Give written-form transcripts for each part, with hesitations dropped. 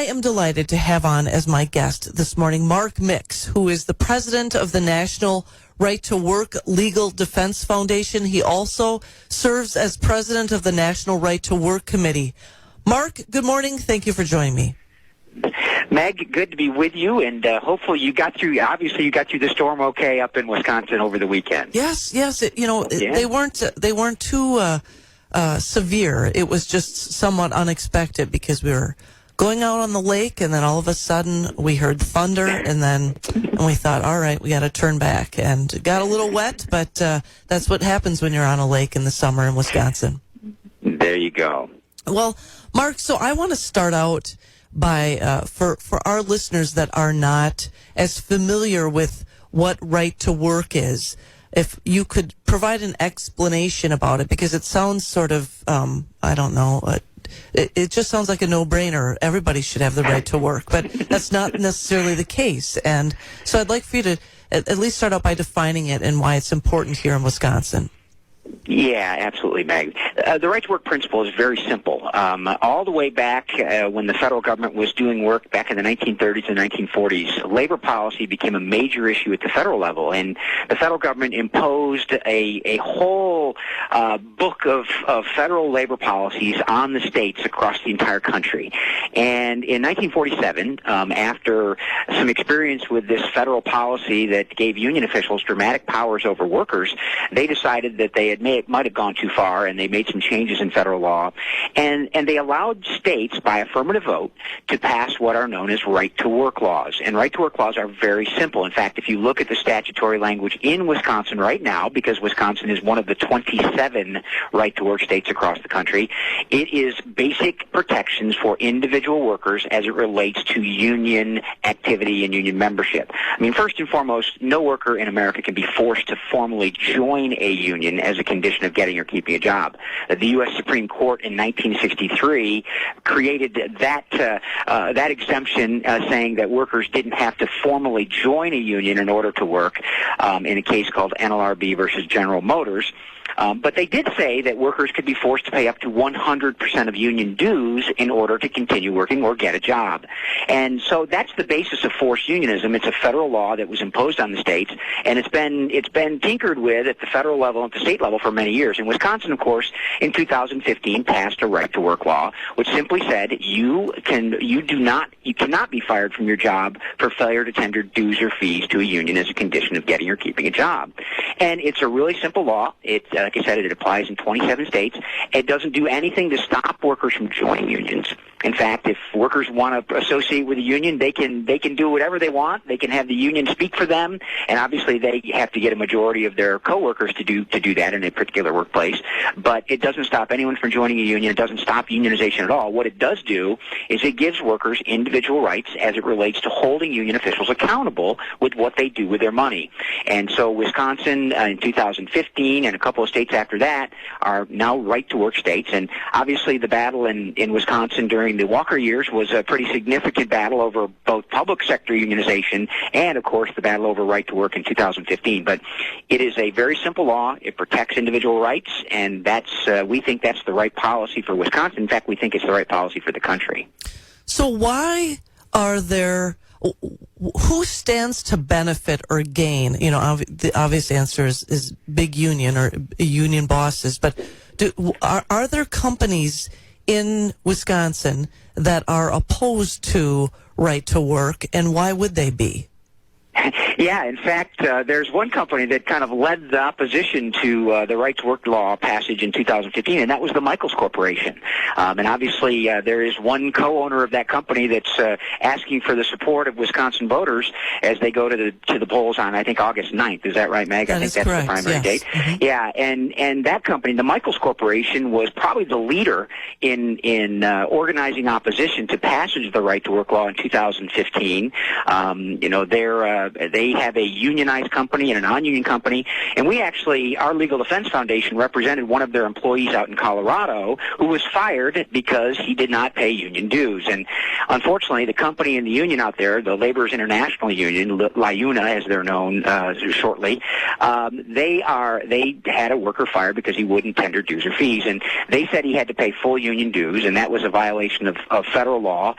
I am delighted to have on as my guest this morning Mark Mix, who is the president of the National Right to Work Legal Defense Foundation. He also serves as president of the National Right to Work Committee. Mark, good morning. Thank you for joining me. Meg, good to be with you, and hopefully you got through the storm okay up in Wisconsin over the weekend. Yes. They weren't too severe. It was just somewhat unexpected because we were going out on the lake, and then all of a sudden we heard thunder, and we thought, all right, we got to turn back, and it got a little wet, but that's what happens when you're on a lake in the summer in Wisconsin. There you go. Well, Mark, so I want to start out by for our listeners that are not as familiar with what right to work is, if you could provide an explanation about it, because it sounds sort of, I don't know, it just sounds like a no-brainer. Everybody should have the right to work, but that's not necessarily the case. And so I'd like for you to at least start out by defining it and why it's important here in Wisconsin. Yeah, absolutely, Meg. The right to work principle is very simple. All the way back when the federal government was doing work back in the 1930s and 1940s, labor policy became a major issue at the federal level, and the federal government imposed a whole book of federal labor policies on the states across the entire country. And in 1947, after some experience with this federal policy that gave union officials dramatic powers over workers, they decided that they might have gone too far, and they made some changes in federal law, and they allowed states by affirmative vote to pass what are known as right to work laws. And right to work laws are very simple. In fact, if you look at the statutory language in Wisconsin right now, because Wisconsin is one of the 27 right to work states across the country, it is basic protections for individual workers as it relates to union activity and union membership. I mean, first and foremost, no worker in America can be forced to formally join a union as a condition of getting or keeping a job. The U.S. Supreme Court in 1963 created that exemption, saying that workers didn't have to formally join a union in order to work, in a case called NLRB versus General Motors. But they did say that workers could be forced to pay up to 100% of union dues in order to continue working or get a job. And so that's the basis of forced unionism. It's a federal law that was imposed on the states, and it's been tinkered with at the federal level and at the state level for many years. And Wisconsin, of course, in 2015 passed a right to work law, which simply said you cannot be fired from your job for failure to tender dues or fees to a union as a condition of getting or keeping a job. And it's a really simple law. Like I said, it applies in 27 states. It doesn't do anything to stop workers from joining unions. In fact, if workers want to associate with a union, they can do whatever they want. They can have the union speak for them, and obviously they have to get a majority of their coworkers to do that in a particular workplace. But it doesn't stop anyone from joining a union. It doesn't stop unionization at all. What it does do is it gives workers individual rights as it relates to holding union officials accountable with what they do with their money. And so Wisconsin in 2015 and a couple of states after that are now right-to-work states. And obviously the battle in Wisconsin during the Walker years was a pretty significant battle over both public sector unionization and, of course, the battle over right to work in 2015. But it is a very simple law. It protects individual rights, and we think that's the right policy for Wisconsin. In fact, we think it's the right policy for the country. So why are there... Who stands to benefit or gain? You know, the obvious answer is big union or union bosses. But are there companies in Wisconsin that are opposed to right to work, and why would they be? Yeah, in fact, there's one company that kind of led the opposition to the right to work law passage in 2015, and that was the Michels Corporation. And obviously, there is one co-owner of that company that's asking for the support of Wisconsin voters as they go to the polls on, I think, August 9th. Is that right, Meg? I think that's correct. The primary date. Mm-hmm. Yeah, and that company, the Michels Corporation, was probably the leader in organizing opposition to passage of the right to work law in 2015. They have a unionized company and a non-union company, and we actually, our Legal Defense Foundation represented one of their employees out in Colorado who was fired because he did not pay union dues. And unfortunately, the company and the union out there, the Laborers International Union, LIUNA as they're known shortly, they had a worker fired because he wouldn't tender dues or fees, and they said he had to pay full union dues, and that was a violation of federal law.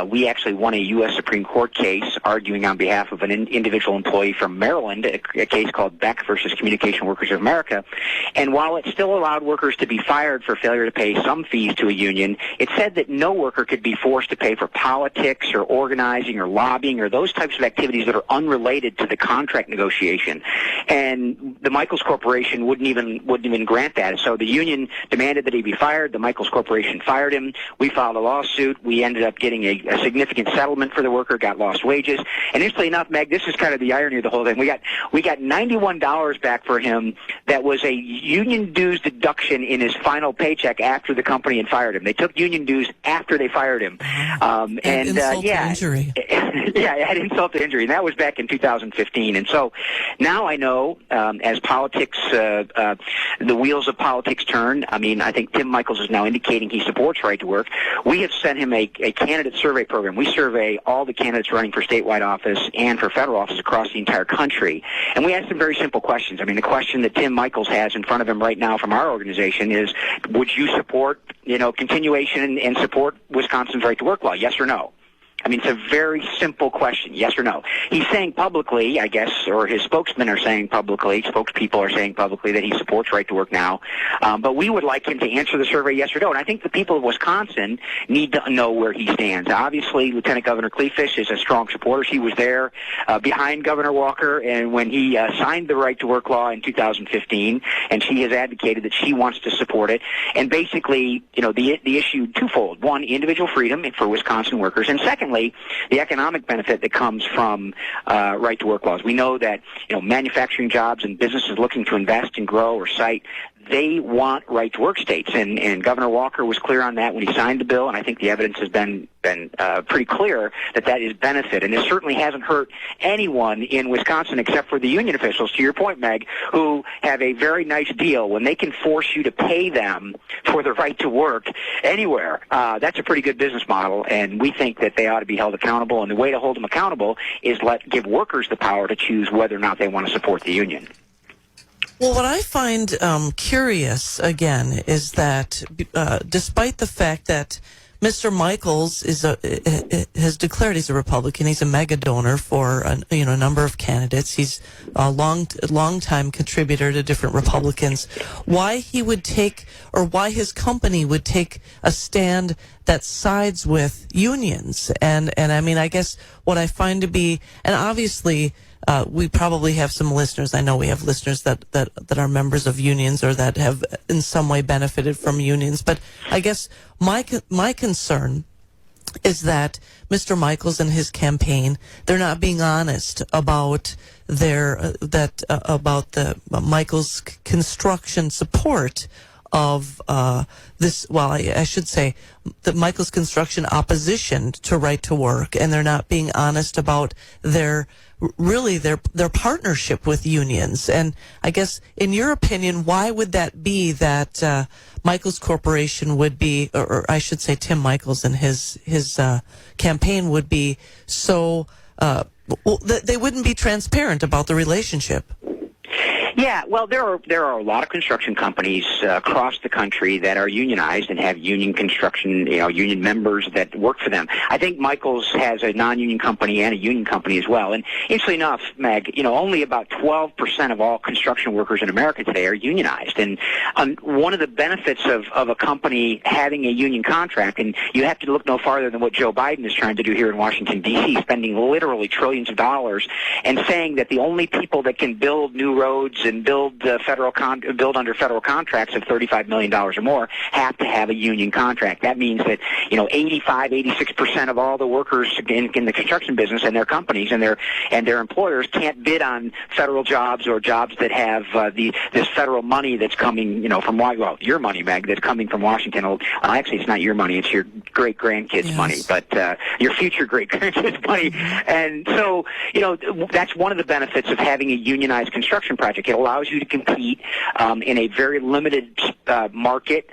We actually won a U.S. Supreme Court case arguing on behalf of an individual employee from Maryland, a case called Beck versus Communication Workers of America. And while it still allowed workers to be fired for failure to pay some fees to a union, it said that no worker could be forced to pay for politics or organizing or lobbying or those types of activities that are unrelated to the contract negotiation. And the Michels Corporation wouldn't even grant that. So the union demanded that he be fired. The Michels Corporation fired him. We filed a lawsuit. We ended up getting a significant settlement for the worker, got lost wages. And interestingly enough, Meg, this is kind of the irony of the whole thing. We got $91 back for him that was a union dues deduction in his final paycheck after the company had fired him. They took union dues after they fired him. Insult to injury. Yeah, it had insult to injury, and that was back in 2015. And so now I know, as politics, the wheels of politics turn. I mean, I think Tim Michels is now indicating he supports right to work. We have sent him a candidate survey program. We survey all the candidates running for statewide office and for federal office across the entire country, and we ask them very simple questions. I mean, the question that Tim Michels has in front of him right now from our organization is, would you support, continuation and support Wisconsin's right to work law? Yes or no? I mean, it's a very simple question, yes or no. He's saying publicly, I guess, or his spokespeople are saying publicly that he supports right to work now. But we would like him to answer the survey yes or no. And I think the people of Wisconsin need to know where he stands. Obviously, Lieutenant Governor Kleefisch is a strong supporter. She was there behind Governor Walker, and when he signed the right to work law in 2015, and she has advocated that she wants to support it. And basically, the issue twofold. One, individual freedom for Wisconsin workers, and secondly, the economic benefit that comes from right to work laws. We know that manufacturing jobs and businesses looking to invest and grow or cite, they want right to work states, and Governor Walker was clear on that when he signed the bill, and I think the evidence has been pretty clear that is benefit, and it certainly hasn't hurt anyone in Wisconsin except for the union officials, to your point, Meg, who have a very nice deal. When they can force you to pay them for the right to work anywhere, that's a pretty good business model, and we think that they ought to be held accountable, and the way to hold them accountable is give workers the power to choose whether or not they want to support the union. Well, what I find curious, again, is that despite the fact that Mr. Michels has declared he's a Republican, he's a mega donor for a number of candidates. He's a long-time contributor to different Republicans. Why he would take, or why his company would take a stand that sides with unions, and I mean, I guess what I find to be, and obviously. We probably have some listeners. I know we have listeners that are members of unions or that have in some way benefited from unions. But I guess my concern is that Mr. Michels and his campaign, they're not being honest about about the Michels construction support of this. Well, I should say the Michels construction opposition to right to work, and they're not being honest about their partnership with unions. And I guess, in your opinion, why would that be that Michels Corporation would be, or I should say Tim Michels and his campaign would be so, they wouldn't be transparent about the relationship? Yeah, well, there are a lot of construction companies across the country that are unionized and have union construction, union members that work for them. I think Michels has a non-union company and a union company as well. And interestingly enough, Meg, only about 12% of all construction workers in America today are unionized. And one of the benefits of a company having a union contract, and you have to look no farther than what Joe Biden is trying to do here in Washington, D.C., spending literally trillions of dollars and saying that the only people that can build new roads and build under federal contracts of $35 million or more have to have a union contract. That means that 86% of all the workers in the construction business and their companies and their employers can't bid on federal jobs or jobs that have this federal money that's coming from your money, Meg, that's coming from Washington. Well, actually, it's not your money; it's your great grandkids' money, but your future great grandkids' money. And so, that's one of the benefits of having a unionized construction project. It allows you to compete in a very limited market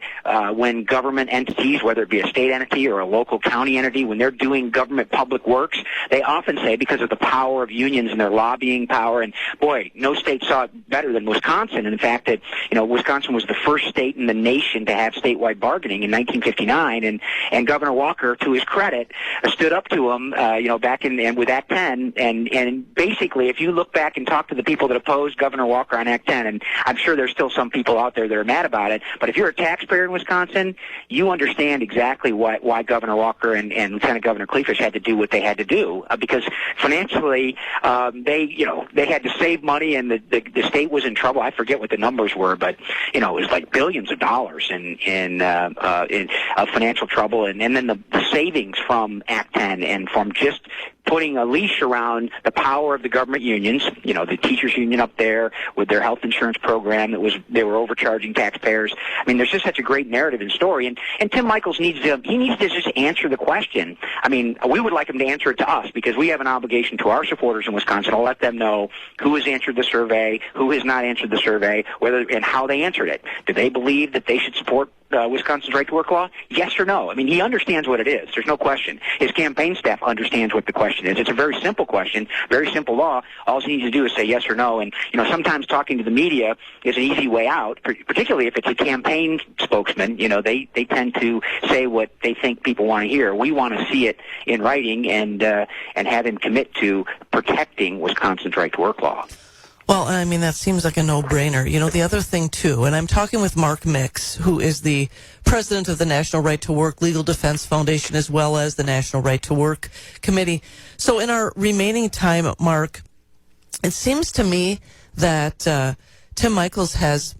when government entities, whether it be a state entity or a local county entity, when they're doing government public works, they often say, because of the power of unions and their lobbying power, and boy, no state saw it better than Wisconsin. And in fact, that Wisconsin was the first state in the nation to have statewide bargaining in 1959, and Governor Walker, to his credit, stood up to him, back in with Act 10, and basically, if you look back and talk to the people that opposed Governor Walker on Act 10, and I'm sure there's still some people out there that are mad about it, but if you're a taxpayer in Wisconsin, you understand exactly why Governor Walker and Lieutenant Governor Kleefisch had to do what they had to do, because financially, they had to save money, and the state was in trouble. I forget what the numbers were, but it was like billions of dollars in financial trouble, and then the savings from Act 10 and from just putting a leash around the power of the government unions, the teachers union up there with their health insurance program they were overcharging taxpayers. I mean, there's just such a great narrative and story, and Tim Michels needs to just answer the question. I mean, we would like him to answer it to us, because we have an obligation to our supporters in Wisconsin to let them know who has answered the survey, who has not answered the survey, and how they answered it. Do they believe that they should support Wisconsin's right to work law? Yes or no? I mean, he understands what it is. There's no question. His campaign staff understands what the question is. It's a very simple question, very simple law. All he needs to do is say yes or no. And, sometimes talking to the media is an easy way out, particularly if it's a campaign spokesman. They tend to say what they think people want to hear. We want to see it in writing and have him commit to protecting Wisconsin's right to work law. Well, I mean, that seems like a no-brainer. The other thing, too, and I'm talking with Mark Mix, who is the president of the National Right to Work Legal Defense Foundation, as well as the National Right to Work Committee. So in our remaining time, Mark, it seems to me that Tim Michels has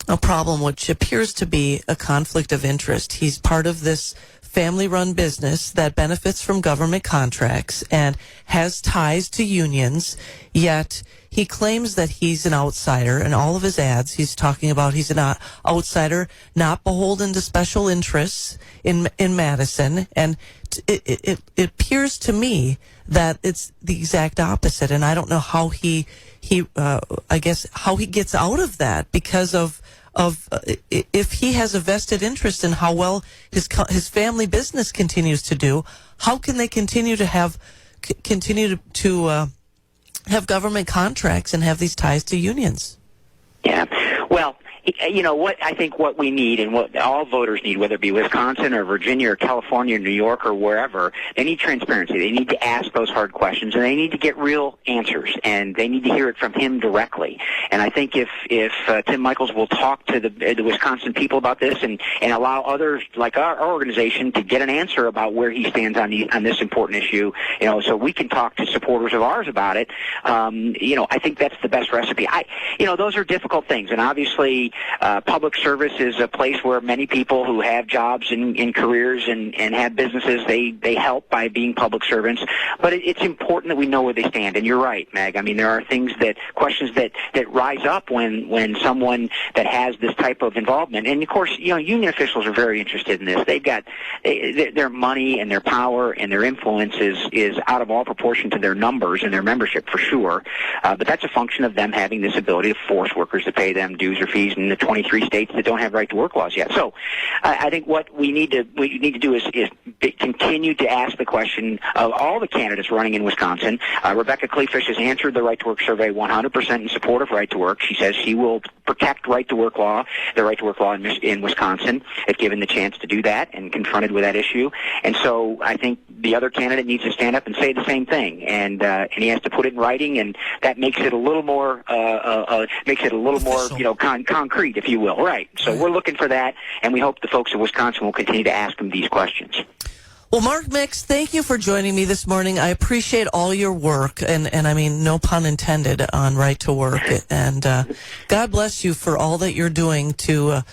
a problem which appears to be a conflict of interest. He's part of this family-run business that benefits from government contracts and has ties to unions, yet he claims that he's an outsider. In all of his ads, he's talking about he's an outsider, not beholden to special interests in Madison. And it appears to me that it's the exact opposite. And I don't know how he how he gets out of that, because of if he has a vested interest in how well his family business continues to do, how can they continue to have government contracts and have these ties to unions? Yeah. Well, what we need, and what all voters need, whether it be Wisconsin or Virginia or California or New York or wherever, they need transparency. They need to ask those hard questions, and they need to get real answers, and they need to hear it from him directly. And I think if Tim Michels will talk to the Wisconsin people about this and allow others like our organization to get an answer about where he stands on this important issue, so we can talk to supporters of ours about it, I think that's the best recipe. Those are difficult things, and obviously public service is a place where many people who have jobs and careers and have businesses, they help by being public servants. But it's important that we know where they stand. And you're right, Meg. I mean, there are questions that rise up when someone that has this type of involvement. And of course, union officials are very interested in this. They've got their money and their power and their influence is out of all proportion to their numbers and their membership, for sure. But that's a function of them having this ability to force workers to pay them dues or fees in the 23 states that don't have right to work laws yet. So I think what we need to do is continue to ask the question of all the candidates running in Wisconsin. Rebecca Kleefisch has answered the right to work survey 100% in support of right to work. She says she will protect right to work law, the right to work law in Wisconsin, if given the chance to do that and confronted with that issue. And so I think the other candidate needs to stand up and say the same thing, and he has to put it in writing, and that makes it a little more concrete, if you will. Right. So we're looking for that, and we hope the folks of Wisconsin will continue to ask him these questions. Well, Mark Mix, thank you for joining me this morning. I appreciate all your work, and I mean, no pun intended, on Right to Work. And God bless you for all that you're doing to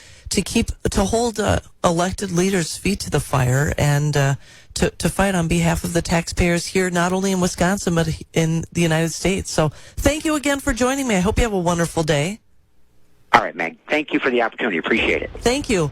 hold elected leaders' feet to the fire and to fight on behalf of the taxpayers here, not only in Wisconsin, but in the United States. So thank you again for joining me. I hope you have a wonderful day. All right, Meg. Thank you for the opportunity. Appreciate it. Thank you.